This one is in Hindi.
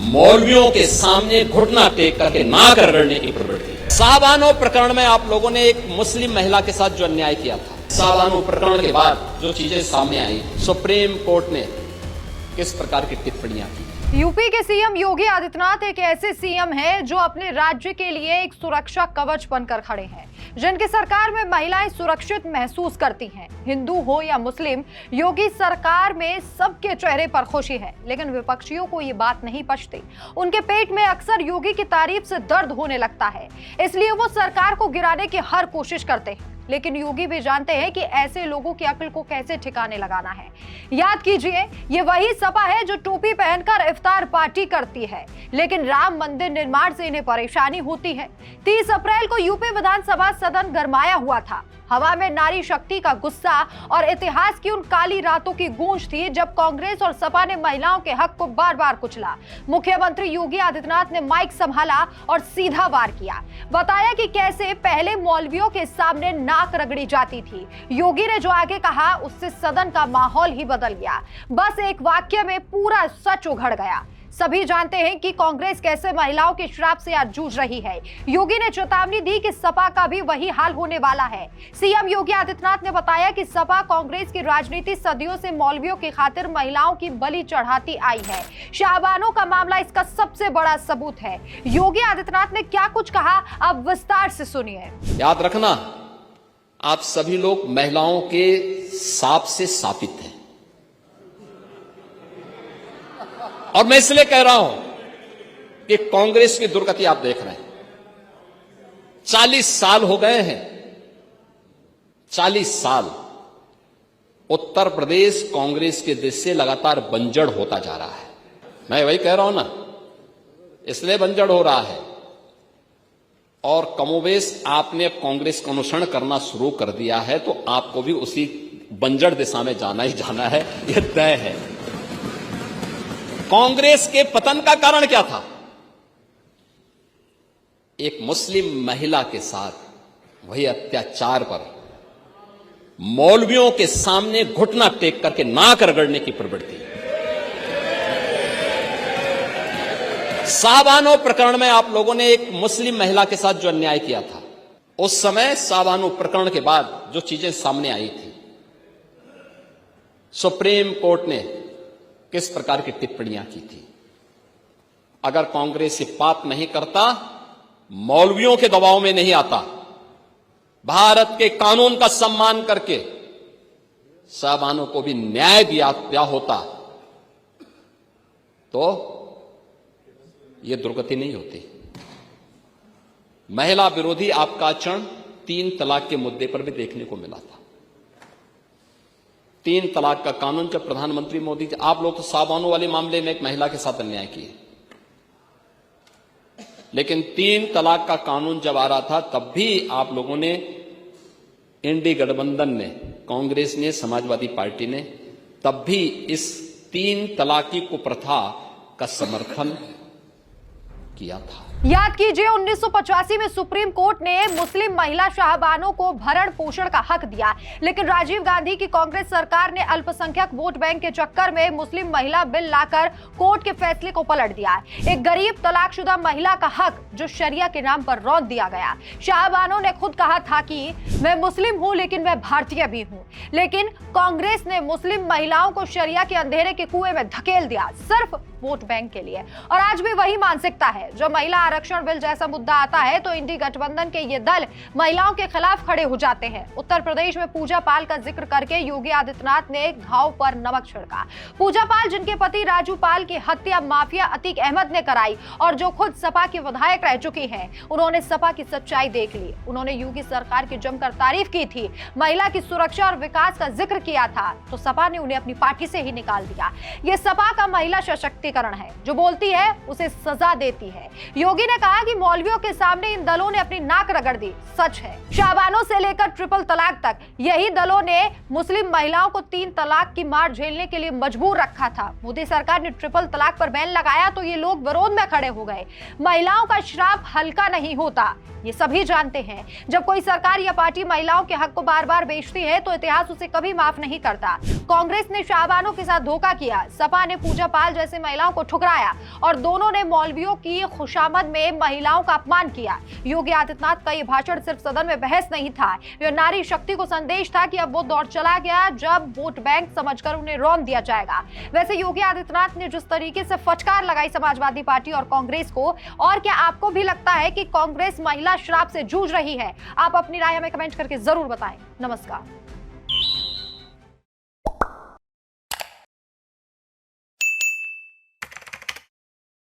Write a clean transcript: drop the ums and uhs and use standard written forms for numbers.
मौलवियों के सामने घुटना टेक करके नाक रगड़ने की प्रवृत्ति। शाहबानो प्रकरण में आप लोगों ने एक मुस्लिम महिला के साथ जो अन्याय किया था, शाहबानो प्रकरण के बाद जो चीजें सामने आई, सुप्रीम कोर्ट ने किस प्रकार की टिप्पणियां की। यूपी के सीएम योगी आदित्यनाथ एक ऐसे सीएम हैं जो अपने राज्य के लिए एक सुरक्षा कवच बनकर खड़े हैं, जिनकी सरकार में महिलाएं सुरक्षित महसूस करती हैं। हिंदू हो या मुस्लिम, योगी सरकार में सबके चेहरे पर खुशी है, लेकिन विपक्षियों को ये बात नहीं पचती। उनके पेट में अक्सर योगी की तारीफ से दर्द होने लगता है, इसलिए वो सरकार को गिराने की हर कोशिश करते हैं। लेकिन योगी भी जानते हैं कि ऐसे लोगों की अक्ल को कैसे ठिकाने लगाना है। याद कीजिए, ये वही सपा है जो टोपी पहनकर इफ्तार पार्टी करती है, लेकिन राम मंदिर निर्माण से इन्हें परेशानी होती है। 30 अप्रैल को यूपी विधानसभा सदन गरमाया हुआ था। हवा में नारी शक्ति का गुस्सा और इतिहास की उन काली रातों की गूंज थी जब कांग्रेस और सपा ने महिलाओं के हक को बार बार कुचला। मुख्यमंत्री योगी आदित्यनाथ ने माइक संभाला और सीधा वार किया, बताया कि कैसे पहले मौलवियों के सामने नाक रगड़ी जाती थी। योगी ने जो आगे कहा उससे सदन का माहौल ही बदल गया। बस एक वाक्य में पूरा सच उघड़ गया। सभी जानते हैं कि कांग्रेस कैसे महिलाओं के श्राप से आज जूझ रही है। योगी ने चेतावनी दी कि सपा का भी वही हाल होने वाला है। सीएम योगी आदित्यनाथ ने बताया कि सपा कांग्रेस की राजनीति सदियों से मौलवियों की खातिर महिलाओं की बलि चढ़ाती आई है। शाहबानों का मामला इसका सबसे बड़ा सबूत है। योगी आदित्यनाथ ने क्या कुछ कहा, अब विस्तार से सुनिए। याद रखना, आप सभी लोग महिलाओं के साप से शापित हैं, और मैं इसलिए कह रहा हूं कि कांग्रेस की दुर्गति आप देख रहे हैं। 40 साल हो गए हैं, 40 साल उत्तर प्रदेश कांग्रेस के देश से लगातार बंजर होता जा रहा है। मैं वही कह रहा हूं ना, इसलिए बंजर हो रहा है। और कमोबेश आपने कांग्रेस का अनुसरण करना शुरू कर दिया है, तो आपको भी उसी बंजर दिशा में जाना ही जाना है, यह तय है। कांग्रेस के पतन का कारण क्या था? एक मुस्लिम महिला के साथ वही अत्याचार पर मौलवियों के सामने घुटना टेक करके नाक रगड़ने की प्रवृत्ति। शाहबानो प्रकरण में आप लोगों ने एक मुस्लिम महिला के साथ जो अन्याय किया था, उस समय शाहबानो प्रकरण के बाद जो चीजें सामने आई थी, सुप्रीम कोर्ट ने किस प्रकार की टिप्पणियां की थी। अगर कांग्रेस ये पाप नहीं करता, मौलवियों के दबाव में नहीं आता, भारत के कानून का सम्मान करके शाहबानों को भी न्याय दिया होता, तो यह दुर्गति नहीं होती। महिला विरोधी आपका आचरण 3 तलाक के मुद्दे पर भी देखने को मिला था। 3 तलाक का कानून जब प्रधानमंत्री मोदी, आप लोग तो शाहबानों वाले मामले में एक महिला के साथ अन्याय किए, लेकिन 3 तलाक का कानून जब आ रहा था तब भी आप लोगों ने, इंडी गठबंधन ने, कांग्रेस ने, समाजवादी पार्टी ने, तब भी इस 3 तलाकी कुप्रथा का समर्थन किया था। याद कीजिए, 1985 में सुप्रीम कोर्ट ने मुस्लिम महिला शाहबानों को भरण पोषण का हक दिया, लेकिन राजीव गांधी की कांग्रेस सरकार ने अल्पसंख्यक वोट बैंक के चक्कर में मुस्लिम महिला बिल लाकर कोर्ट के फैसले को पलट दिया। एक गरीब तलाकशुदा महिला का हक जो शरिया के नाम पर रौंद दिया गया। शाहबानों ने खुद कहा था कि मैं मुस्लिम हूं लेकिन मैं भारतीय भी हूं, लेकिन कांग्रेस ने मुस्लिम महिलाओं को शरिया के अंधेरे के कुएं में धकेल दिया, सिर्फ वोट बैंक के लिए। और आज भी वही मानसिकता है। जो महिला आरक्षण बिल जैसा मुद्दा आता है तो इंडी गठबंधन के ये दल महिलाओं के खिलाफ खड़े हो जाते हैं। उत्तर प्रदेश में पूजा पाल का जिक्र करके योगी आदित्यनाथ ने घाव पर नमक छिड़का। पूजा पाल, जिनके पति राजू पाल की हत्या माफिया अतीक अहमद ने कराई और जो खुद सपा की विधायक रह चुकी हैं, उन्होंने सपा की सच्चाई देख ली। उन्होंने योगी सरकार की जमकर तारीफ की थी, महिला की सुरक्षा और विकास का जिक्र किया था, तो सपा ने उन्हें अपनी पार्टी से ही निकाल दिया। ये सपा का महिला सशक्तिकरण है, जो बोलती है उसे सजा देती है। योगी ने कहा कि मौलवियों के सामने इन दलों ने अपनी नाक रगड़ दी, सच है। शाहबानों से लेकर ट्रिपल तलाक तक यही दलों ने मुस्लिम महिलाओं को 3 तलाक की मार झेलने के लिए मजबूर रखा था। मोदी सरकार ने ट्रिपल तलाक पर बैन लगाया तो ये लोग विरोध में खड़े हो गए। महिलाओं का श्राप हल्का नहीं होता, ये सभी जानते हैं। जब कोई सरकार या पार्टी महिलाओं के हक को बार बार बेचती है तो इतिहास उसे कभी माफ नहीं करता। कांग्रेस ने शाहबानों के साथ धोखा किया, सपा ने पूजा पाल जैसे महिला महिलाओं को ठुकराया और दोनों ने मौलवियों की खुशामद में महिलाओं का अपमान किया। योगी आदित्यनाथ का यह भाषण सिर्फ सदन में बहस नहीं था, यह नारी शक्ति को संदेश था कि अब वो दौर चला गया जब वोट बैंक समझकर उन्हें रौंद दिया जाएगा। वैसे योगी आदित्यनाथ ने जिस तरीके से फटकार लगाई समाजवादी पार्टी और कांग्रेस को, और क्या आपको भी लगता है कि कांग्रेस महिला श्राप से जूझ रही है? आप अपनी राय हमें कमेंट करके जरूर बताएं। नमस्कार।